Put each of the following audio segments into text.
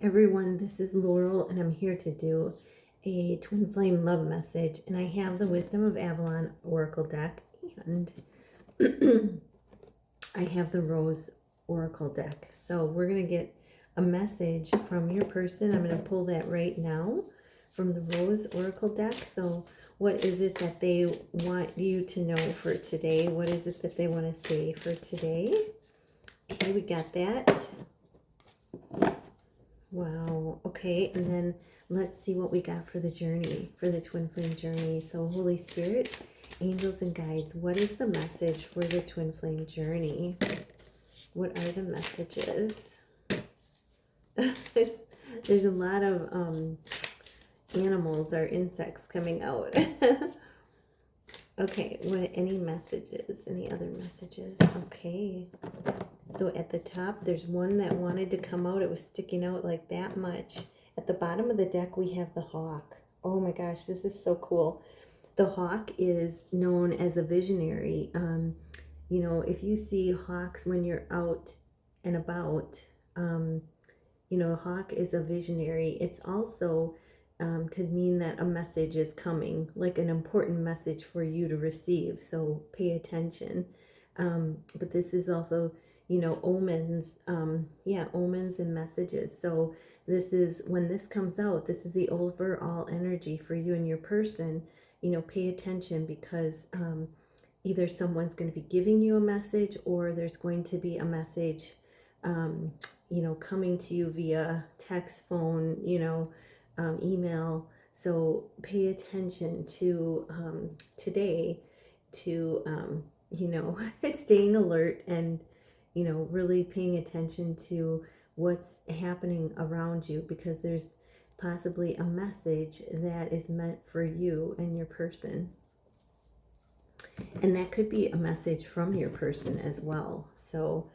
Everyone, this is Laurel, and I'm here to do a Twin Flame love message. And I have the Wisdom of Avalon Oracle deck, and I have the Rose Oracle deck. So we're going to get a message from your person. I'm going to pull that right now from the Rose Oracle deck. So what is it that they want you to know for today? What is it that they want to say for today? Okay, we got that. Wow. Okay, and then let's see what we got for the journey, for the Twin Flame journey. So Holy Spirit, angels and guides, what is the message for the Twin Flame journey? What are the messages? There's a lot of animals or insects coming out. Okay, any messages? Any other messages? Okay. So at the top, there's one that wanted to come out. It was sticking out like that much. At the bottom of the deck, we have the hawk. Oh my gosh, this is so cool. The hawk is known as a visionary. You know, if you see hawks when you're out and about, you know, a hawk is a visionary. It's also could mean that a message is coming, like an important message for you to receive. So pay attention. But this is also, you know, omens. Omens and messages. So this is, when this comes out, this is the overall energy for you and your person. You know, pay attention, because either someone's going to be giving you a message, or there's going to be a message, you know, coming to you via text, phone, you know, email. So pay attention to today, to you know, staying alert, and you know, really paying attention to what's happening around you, because there's possibly a message that is meant for you and your person, and that could be a message from your person as well. So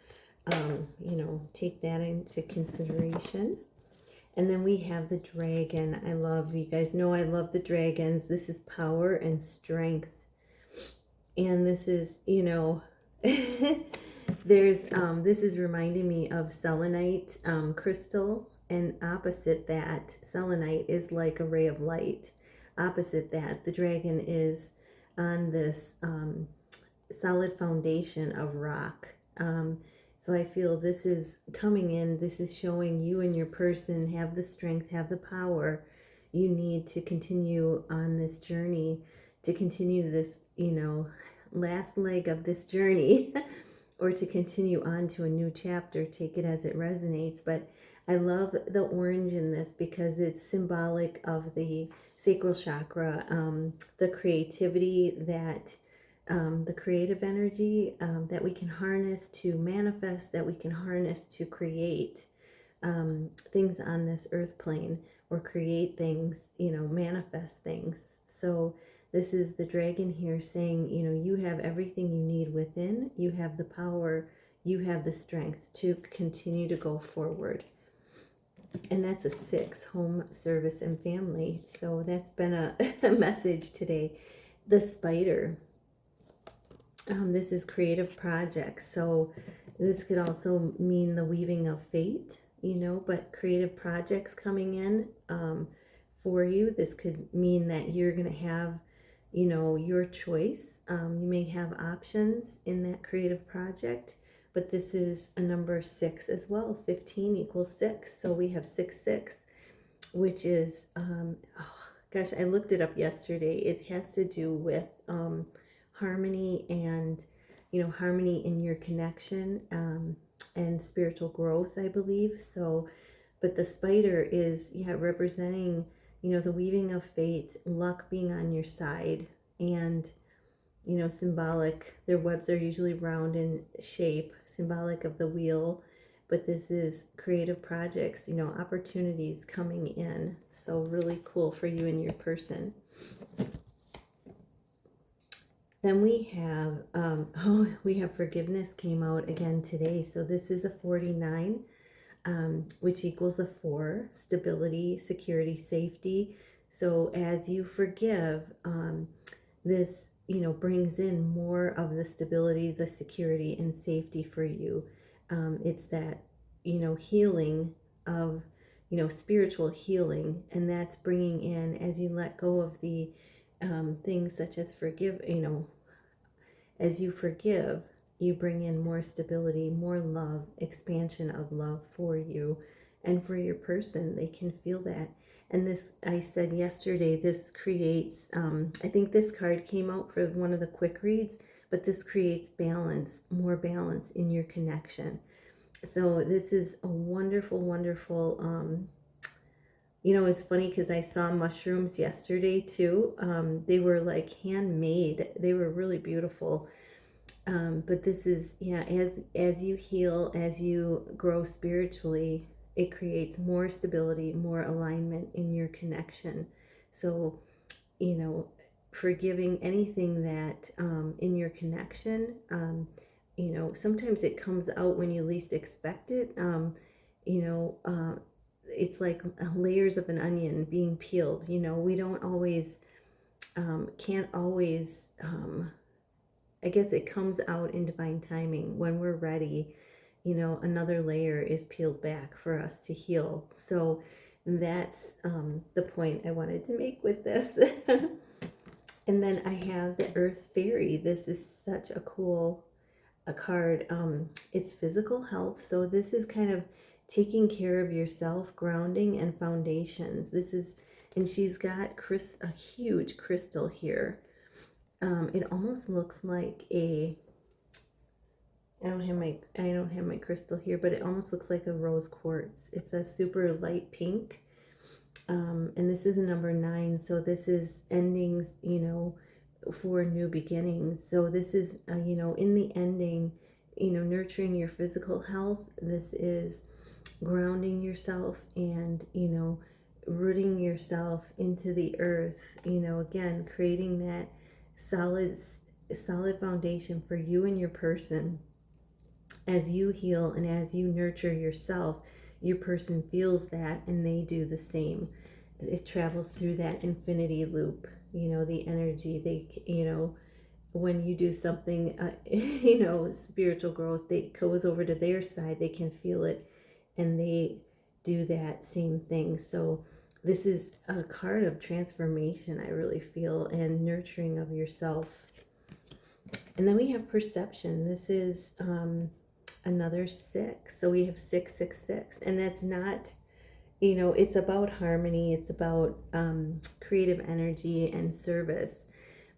you know, take that into consideration. And then we have the dragon. You guys know I love the dragons. This is power and strength. And this is, you know, this is reminding me of selenite crystal. And opposite that, selenite is like a ray of light. Opposite that, the dragon is on this solid foundation of rock. So I feel this is coming in, this is showing you and your person have the strength, have the power you need to continue on this journey, to continue this, you know, last leg of this journey, or to continue on to a new chapter. Take it as it resonates. But I love the orange in this because it's symbolic of the sacral chakra, the creativity that the creative energy that we can harness to manifest, that we can harness to create things on this earth plane, or create things, you know, manifest things. So this is the dragon here saying, you know, you have everything you need within, you have the power, you have the strength to continue to go forward. And that's a 6, home, service, and family. So that's been a message today. The spider. This is creative projects. So this could also mean the weaving of fate, you know, but creative projects coming in for you. This could mean that you're going to have, you know, your choice. You may have options in that creative project, but this is a number 6 as well. 15 equals 6. So we have 6, which is, gosh, I looked it up yesterday. It has to do with harmony, and you know, harmony in your connection and spiritual growth, I believe. So but the spider is, representing, you know, the weaving of fate, luck being on your side, and you know, symbolic, their webs are usually round in shape, symbolic of the wheel. But this is creative projects, you know, opportunities coming in. So really cool for you and your person. Then we have, we have forgiveness came out again today. So this is a 49, which equals a 4, stability, security, safety. So as you forgive, this, you know, brings in more of the stability, the security, and safety for you. It's that, you know, healing of spiritual healing. And that's bringing in, as you let go of the things such as as you forgive, you bring in more stability, more love, expansion of love for you and for your person. They can feel that. And this, I said yesterday, this creates, I think this card came out for one of the quick reads, but this creates balance, more balance in your connection. So this is a wonderful, wonderful, it's funny because I saw mushrooms yesterday too. They were like handmade. They were really beautiful. But this is, yeah, as you heal, as you grow spiritually, it creates more stability, more alignment in your connection. So, you know, forgiving anything that in your connection, sometimes it comes out when you least expect it. You know, uh, it's like layers of an onion being peeled. We don't always, can't always. I guess it comes out in divine timing when we're ready. Another layer is peeled back for us to heal. So that's the point I wanted to make with this. And then I have the Earth Fairy. This is such a cool card. It's physical health. So this is kind of taking care of yourself, grounding and foundations. And she's got a huge crystal here. It almost looks like I don't have my crystal here, but it almost looks like a rose quartz. It's a super light pink. And this is a number 9, so this is endings, for new beginnings. So this is, in the ending, nurturing your physical health. This is grounding yourself and, rooting yourself into the earth, again, creating that solid foundation for you and your person. As you heal and as you nurture yourself, your person feels that and they do the same. It travels through that infinity loop, the energy. When you do something, spiritual growth, it goes over to their side, they can feel it and they do that same thing. So this is a card of transformation, I really feel, and nurturing of yourself. And then we have perception. This is another 6. So we have 666. And that's not, it's about harmony. It's about creative energy and service.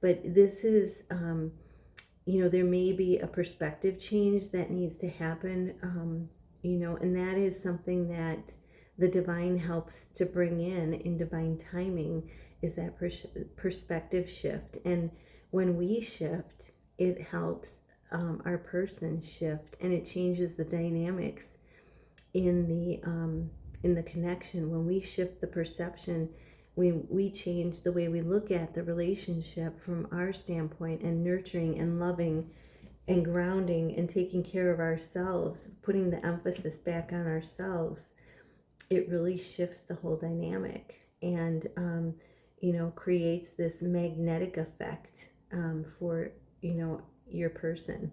But this is, there may be a perspective change that needs to happen, and that is something that the divine helps to bring in divine timing, is that perspective shift. And when we shift, it helps our person shift, and it changes the dynamics in the connection. When we shift the perception, we change the way we look at the relationship from our standpoint, and nurturing and loving and grounding and taking care of ourselves, putting the emphasis back on ourselves. It really shifts the whole dynamic and creates this magnetic effect for your person.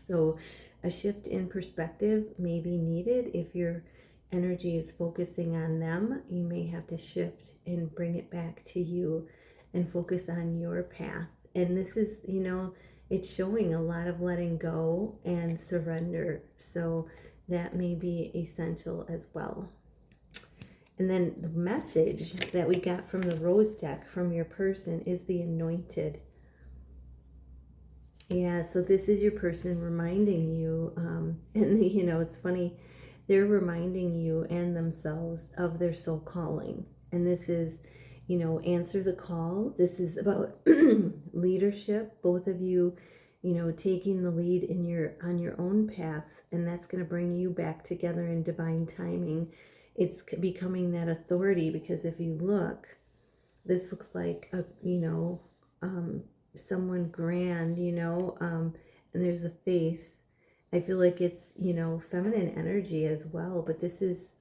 So a shift in perspective may be needed. If your energy is focusing on them, you may have to shift and bring it back to you and focus on your path. And this is, it's showing a lot of letting go and surrender. So that may be essential as well. And then the message that we got from the rose deck from your person is the anointed. Yeah, so this is your person reminding you, and it's funny, they're reminding you and themselves of their soul calling. And this is, answer the call. This is about leadership, both of you, taking the lead on your own path, and that's going to bring you back together in divine timing. It's becoming that authority, because if you look, this looks like a, someone grand, and there's a face. I feel like it's, feminine energy as well, but this is,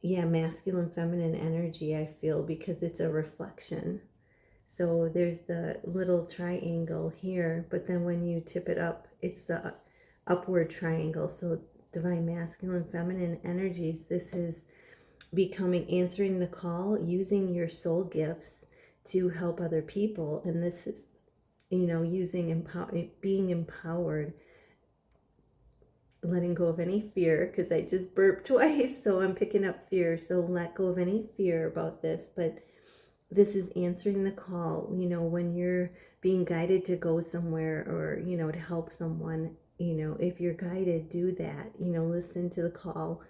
masculine, feminine energy, I feel, because it's a reflection. So there's the little triangle here, but then when you tip it up, it's the upward triangle. So divine masculine, feminine energies. This is becoming, answering the call, using your soul gifts to help other people. And this is, using being empowered, letting go of any fear, because I just burped twice, so I'm picking up fear. So let go of any fear about this. But this is answering the call, when you're being guided to go somewhere, or, to help someone, if you're guided, do that, listen to the call.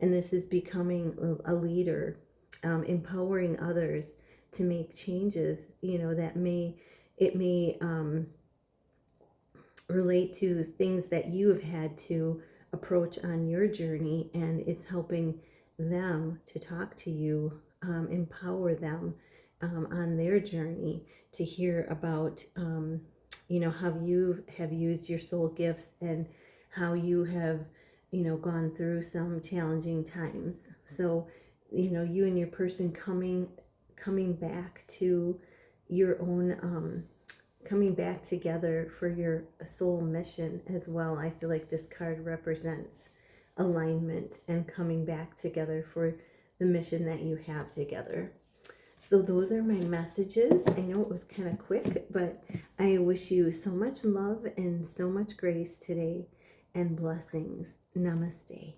And this is becoming a leader, empowering others to make changes, that may relate to things that you have had to approach on your journey, and it's helping them to talk to you, empower them on their journey, to hear about how you have used your soul gifts, and how you have gone through some challenging times. So you and your person coming back to your own, coming back together for your soul mission as well. I feel like this card represents alignment and coming back together for the mission that you have together. So those are my messages. I know it was kind of quick, but I wish you so much love and so much grace today, and blessings. Namaste.